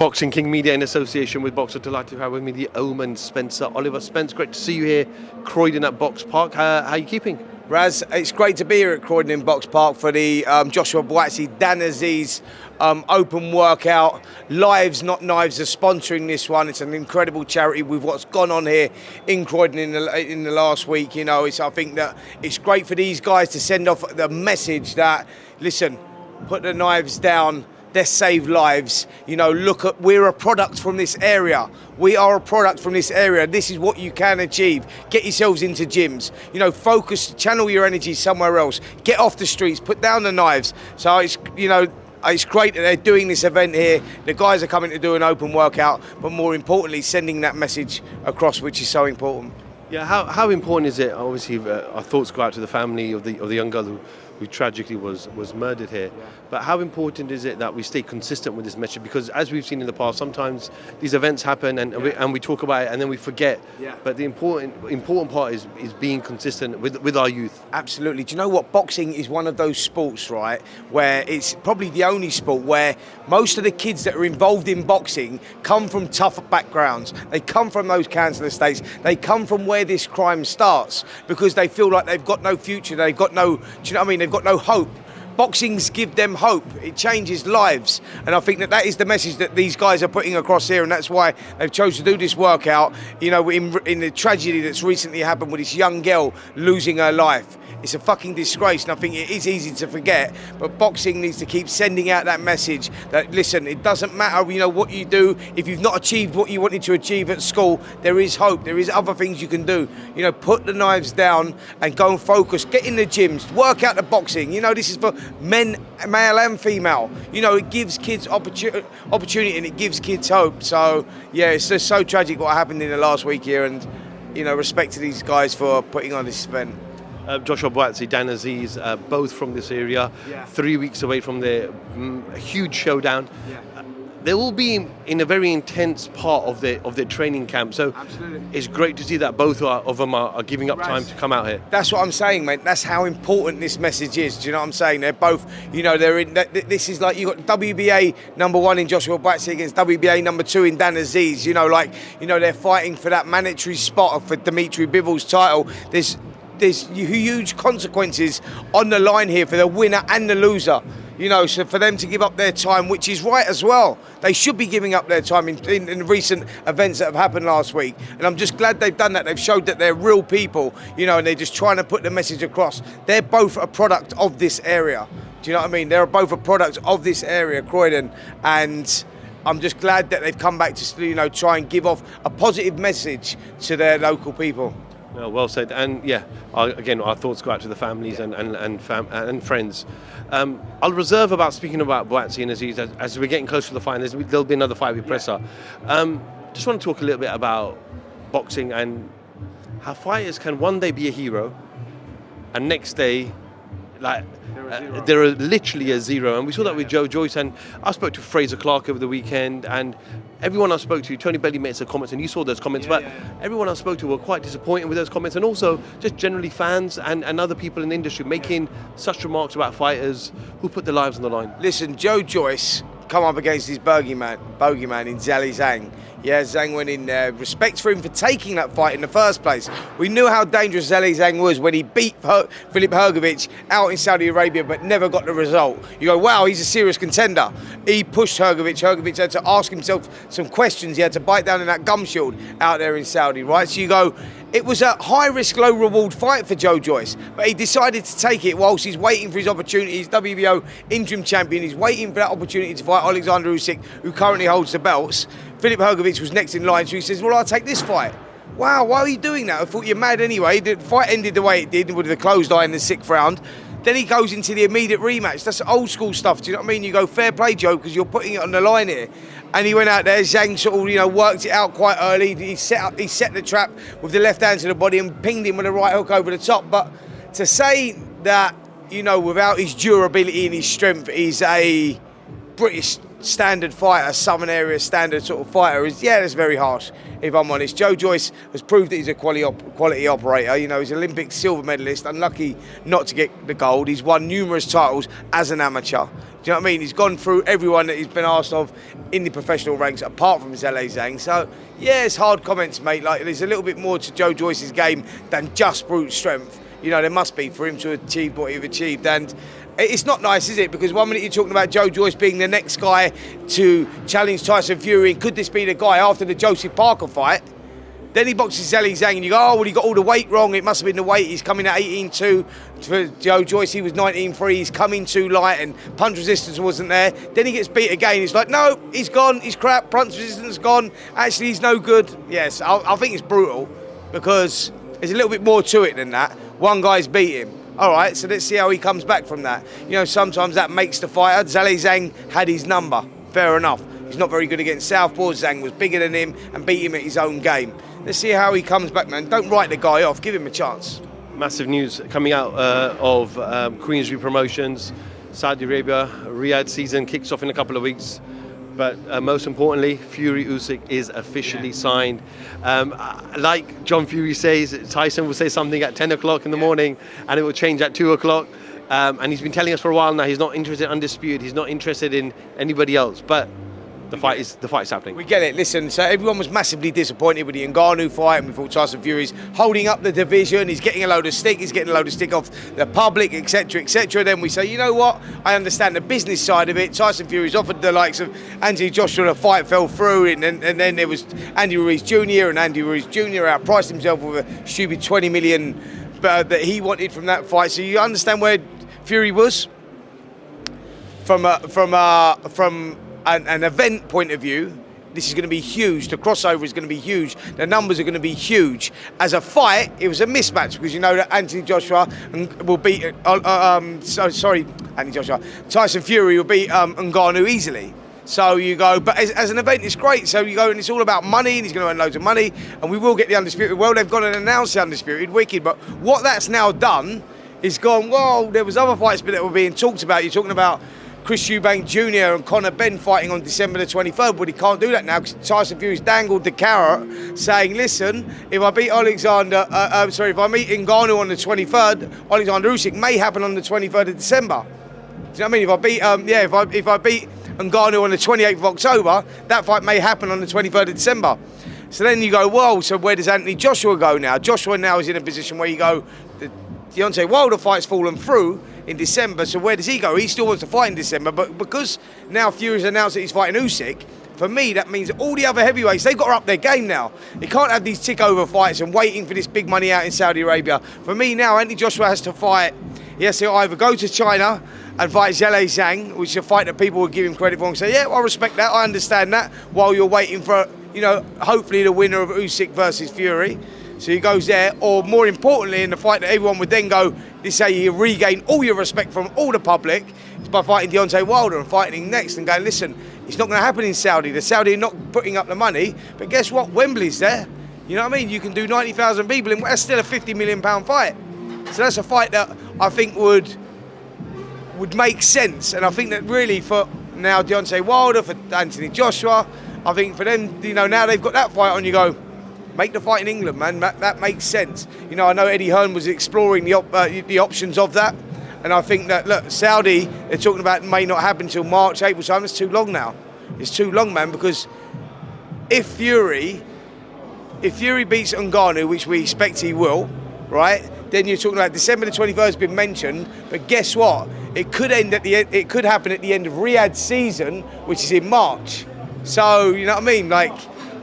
Boxing King Media in association with Boxer. Delighted to have with me the Oman Spencer Oliver. Spence, great to see you here, Croydon at Box Park. How are you keeping? Raz, it's great to be here at Croydon in Box Park for the Joshua BUATSI, Azeez open workout. Lives Not Knives are sponsoring this one. It's an incredible charity with what's gone on here in Croydon in the last week. You know, I think that it's great for these guys to send off the message that, listen, put the knives down. They save lives. You know, we're a product from this area. We are a product from this area. This is what you can achieve. Get yourselves into gyms. You know, focus, channel your energy somewhere else. Get off the streets, put down the knives. So it's, you know, it's great that they're doing this event here. The guys are coming to do an open workout, but more importantly, sending that message across, which is so important. Yeah, how important is it? Obviously, our thoughts go out to the family of the young girl who tragically was murdered here. Yeah. But how important is it that we stay consistent with this message? Because as we've seen in the past, sometimes these events happen and we talk about it and then we forget. Yeah. But the important part is being consistent with our youth. Absolutely. Do you know what? Boxing is one of those sports, right, where it's probably the only sport where most of the kids that are involved in boxing come from tough backgrounds. They come from those council estates. They come from where this crime starts because they feel like they've got no future. They've got no, do you know what I mean? They've got no hope. Boxing's give them hope. It changes lives. And I think that is the message that these guys are putting across here, and that's why they've chosen to do this workout, you know, in the tragedy that's recently happened with this young girl losing her life. It's a fucking disgrace, and I think it is easy to forget, but boxing needs to keep sending out that message that, listen, it doesn't matter, you know, what you do. If you've not achieved what you wanted to achieve at school, there is hope. There is other things you can do. You know, put the knives down and go and focus. Get in the gyms, work out the boxing. You know, this is for men, male and female. You know, it gives kids opportunity and it gives kids hope. So, yeah, it's just so tragic what happened in the last week here, and, you know, respect to these guys for putting on this event. Joshua BUATSI, Azeez, both from this area, 3 weeks away from their huge showdown. Yeah. They will be in a very intense part of their training camp, so absolutely. It's great to see that both of them are giving up time to come out here. That's what I'm saying, mate. That's how important this message is. Do you know what I'm saying? They're both, you know, they're in. This is like you got WBA #1 in Joshua BUATSI against WBA #2 in Azeez. You know, like, you know, they're fighting for that mandatory spot for Dimitri Bivol's title. There's huge consequences on the line here for the winner and the loser. You know, so for them to give up their time, which is right as well. They should be giving up their time in recent events that have happened last week. And I'm just glad they've done that. They've showed that they're real people, you know, and they're just trying to put the message across. They're both a product of this area. Do you know what I mean? They're both a product of this area, Croydon. And I'm just glad that they've come back to, you know, try and give off a positive message to their local people. Well said, and yeah, again, our thoughts go out to the families and friends. I'll reserve about speaking about BUATSI and Azeez as we're getting close to the final. There'll be another fight with presser. Just want to talk a little bit about boxing and how fighters can one day be a hero, and next day, like, they're literally a zero. And we saw that with Joyce, and I spoke to Fraser Clark over the weekend, and everyone I spoke to, Tony Belly made some comments, and you saw those comments, but everyone I spoke to were quite disappointed with those comments, and also just generally fans and other people in the industry making such remarks about fighters who put their lives on the line. Listen, Joyce come up against his bogeyman in Z Zang. Yeah, Zang went in there. Respect for him for taking that fight in the first place. We knew how dangerous Z Zang was when he beat Filip Hrgović out in Saudi Arabia but never got the result. You go, wow, he's a serious contender. He pushed Hrgović. Hrgović had to ask himself some questions. He had to bite down in that gum shield out there in Saudi, right? So you go, it was a high-risk, low-reward fight for Joyce, but he decided to take it whilst he's waiting for his opportunity. He's WBO interim champion. He's waiting for that opportunity to fight Alexander Usyk, who currently holds the belts. Filip Hrgović was next in line, so he says, well, I'll take this fight. Wow, why are you doing that? I thought you're mad anyway. The fight ended the way it did with the closed eye in the 6th round. Then he goes into the immediate rematch. That's old school stuff, do you know what I mean? You go, fair play, Joe, because you're putting it on the line here. And he went out there, Zhang sort of, you know, worked it out quite early. He set the trap with the left hand to the body and pinged him with a right hook over the top. But to say that, you know, without his durability and his strength, he's a British standard fighter, Southern area standard sort of fighter, is, yeah, that's very harsh. if I'm honest. Joe Joyce has proved that he's a quality operator. You know, he's an Olympic silver medalist, unlucky not to get the gold. He's won numerous titles as an amateur. Do you know what I mean? He's gone through everyone that he's been asked of in the professional ranks, apart from Z Zang. So, yeah, it's hard comments, mate. Like, there's a little bit more to Joe Joyce's game than just brute strength. You know, there must be for him to achieve what he's achieved. And it's not nice, is it? Because 1 minute you're talking about Joe Joyce being the next guy to challenge Tyson Fury. Could this be the guy after the Joseph Parker fight? Then he boxes Z Zang and you go, oh, well, he got all the weight wrong. It must have been the weight. He's coming at 18.2. For Joe Joyce, he was 19.3. He's coming too light and punch resistance wasn't there. Then he gets beat again. He's like, no, he's gone. He's crap. Punch resistance gone. Actually, he's no good. Yes, I think it's brutal because there's a little bit more to it than that. One guy's beat him. All right, so let's see how he comes back from that. You know, sometimes that makes the fighter. Z Zang had his number. Fair enough. He's not very good against southpaws. Zang was bigger than him and beat him at his own game. Let's see how he comes back, man. Don't write the guy off. Give him a chance. Massive news coming out of Queensbury Promotions. Saudi Arabia, Riyadh season kicks off in a couple of weeks. But most importantly, Fury USYK is officially signed. Like John Fury says, Tyson will say something at 10 o'clock in the morning and it will change at 2 o'clock. And he's been telling us for a while now he's not interested in Undisputed. He's not interested in anybody else. But the fight is happening. We get it. Listen, so everyone was massively disappointed with the Ngannou fight, and we thought Tyson Fury's holding up the division. He's getting a load of stick. He's getting a load of stick off the public, etc., etc. Then we say, you know what? I understand the business side of it. Tyson Fury's offered the likes of Anthony Joshua. The fight fell through, and then there was Andy Ruiz Jr. and Andy Ruiz Jr. outpriced himself with a stupid 20 million that he wanted from that fight. So you understand where Fury was from an event point of view. This is going to be huge. The crossover is going to be huge. The numbers are going to be huge. As a fight, it was a mismatch because you know that Anthony Joshua will beat. Tyson Fury will beat Ngannou easily. So you go, but as an event, it's great. So you go, and it's all about money, and he's going to earn loads of money, and we will get the Undisputed. Well, they've gone and announced the Undisputed, wicked. But what that's now done is gone. Well, there was other fights that were being talked about. You're talking about Chris Eubank Jr. and Conor Benn fighting on December the 23rd, but he can't do that now because Tyson Fury's dangled the carrot saying, listen, if I beat if I meet Ngannou on the 23rd, Alexander Usyk may happen on the 23rd of December. Do you know what I mean? If I beat Ngannou on the 28th of October, that fight may happen on the 23rd of December. So then you go, well, so where does Anthony Joshua go now? Joshua now is in a position where you go, the Deontay Wilder fight's fallen through in December, so where does he go? He still wants to fight in December, but because now Fury's announced that he's fighting Usyk, for me that means all the other heavyweights, they've got to up their game now. They can't have these tick-over fights and waiting for this big money out in Saudi Arabia. For me now, Anthony Joshua has to fight. He has to either go to China and fight Z Zang, which is a fight that people would give him credit for and say, yeah, well, I respect that, I understand that, while you're waiting for, you know, hopefully the winner of Usyk versus Fury. So he goes there, or more importantly, in the fight that everyone would then go, this is how you regain all your respect from all the public, is by fighting Deontay Wilder and fighting him next and going, listen, it's not going to happen in Saudi. The Saudi are not putting up the money, but guess what? Wembley's there. You know what I mean? You can do 90,000 people, and that's still a £50 million fight. So that's a fight that I think would make sense. And I think that really for now Deontay Wilder, for Anthony Joshua, I think for them, you know, now they've got that fight on, you go, make the fight in England, man. That makes sense. You know, I know Eddie Hearn was exploring the options of that, and I think that, look, Saudi, they're talking about may not happen until March, April time. It's too long now. It's too long, man, because if Fury beats Ngannou, which we expect he will, right? Then you're talking about December the 21st has been mentioned, but guess what? It could happen at the end of Riyadh season, which is in March. So you know what I mean, like.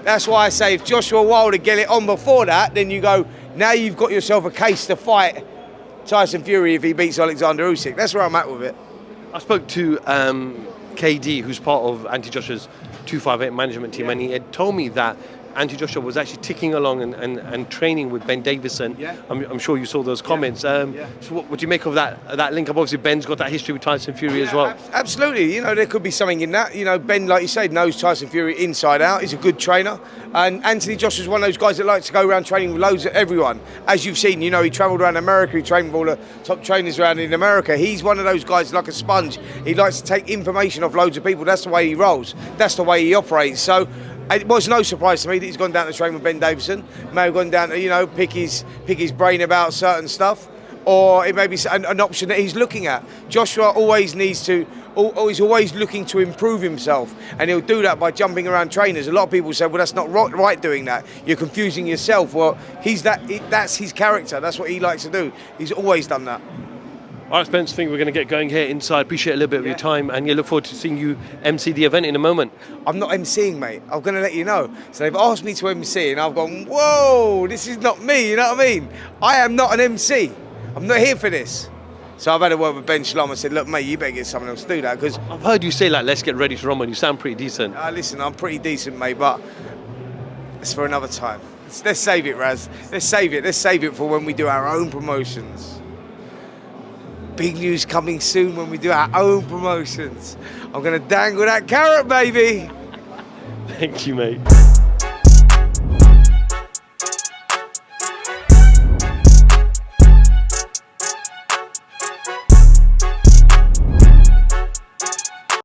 That's why I say if Joshua Wilder get it on before that, then you go, now you've got yourself a case to fight Tyson Fury if he beats Alexander Usyk. That's where I'm at with it. I spoke to KD, who's part of Anthony Joshua's 258 management team, and he had told me that Anthony Joshua was actually ticking along and training with Ben Davison. Yeah. I'm sure you saw those comments. So what do you make of that link up? Obviously, Ben's got that history with Tyson Fury as well. Absolutely. You know, there could be something in that. You know, Ben, like you said, knows Tyson Fury inside out. He's a good trainer. And Anthony Joshua's one of those guys that likes to go around training with loads of everyone. As you've seen, you know, he travelled around America. He trained with all the top trainers around in America. He's one of those guys like a sponge. He likes to take information off loads of people. That's the way he rolls. That's the way he operates. So It was no surprise to me that he's gone down to train with Ben Davison. May have gone down to, you know, pick his brain about certain stuff, or it may be an option that he's looking at. Joshua always needs to, he's always looking to improve himself, and he'll do that by jumping around trainers. A lot of people say, well, that's not right doing that. You're confusing yourself. Well, that's his character. That's what he likes to do. He's always done that. All right, Spence, I think we're going to get going here inside. Appreciate a little bit of your time, and you look forward to seeing you MC the event in a moment. I'm not MCing, mate. I'm going to let you know. So they've asked me to MC, and I've gone, whoa, this is not me, you know what I mean? I am not an MC. I'm not here for this. So I've had a word with Ben Shalom and said, look, mate, you better get someone else to do that, because... I've heard you say, like, let's get ready to rumble. You sound pretty decent. Listen, I'm pretty decent, mate, but it's for another time. Let's save it, Raz. Let's save it. Let's save it for when we do our own promotions. Big news coming soon when we do our own promotions. I'm going to dangle that carrot, baby. Thank you, mate.